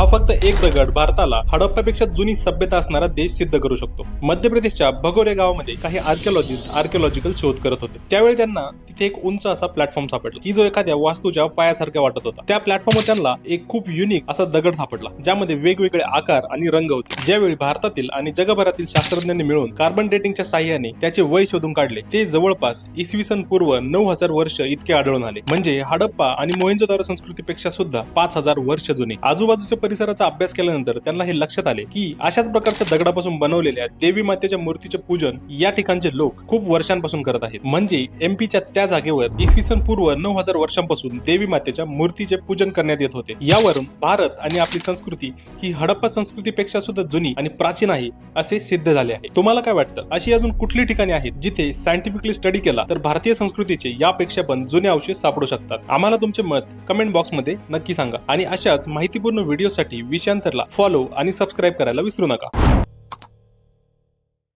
हा फक्त एक दगड भारताला हडप्पापेक्षा जुनी सभ्यता असणारा देश सिद्ध करू शकतो। मध्य प्रदेशच्या भगोरे गावामध्ये काही आर्किओलॉजिस्ट आर्किओलॉजिकल शोध करत होते। त्यावेळी त्यांना तिथे एक उंच असा प्लॅटफॉर्म सापडला की जो एखाद्या वास्तूच्या पायासारख्या वाटत होता। त्या प्लॅटफॉर्मवर त्यांना एक खूप युनिक असा दगड सापडला ज्यामध्ये वेगवेगळे आकार आणि रंग होते। ज्यावेळी भारतातील आणि जगभरातील शास्त्रज्ञांनी मिळून कार्बन डेटिंगच्या साहाय्याने त्याचे वय शोधून काढले, ते जवळपास इसवी सन पूर्व 9000 वर्ष इतके आढळून आले। म्हणजे हडप्पा आणि मोहेंजोदारो संस्कृतीपेक्षा सुद्धा 5000 वर्ष जुने। आजूबाजूच्या परिसराचा अभ्यास केल्यानंतर त्यांना हे लक्षात आले की अशाच प्रकारच्या दगडापासून बनवलेल्या देवी मातेच्या मूर्तीचे पूजन या ठिकाणचे लोक खूप वर्षांपासून करत आहेत। म्हणजे एमपीच्या त्या जागेवर इसवी सन पूर्व 9000 वर्षांपासून देवी मातेच्या मूर्तीचे पूजन करण्यात येत होते। यावरून भारत आणि आपली संस्कृती ही हडप्पा संस्कृतीपेक्षा सुद्धा जुनी आणि प्राचीन आहे असे सिद्ध झाले आहे। तुम्हाला काय वाटतं, अशी अजून कुठली ठिकाणे आहेत जिथे सायंटिफिकली स्टडी केला तर भारतीय संस्कृतीचे यापेक्षा पण जुने अवशेष सापडू शकतात? आम्हाला तुमचे मत कमेंट बॉक्स मध्ये नक्की सांगा आणि अशाच माहितीपूर्ण व्हिडिओसाठी विषयांतरला फॉलो आणि सबस्क्राईब करायला विसरू नका।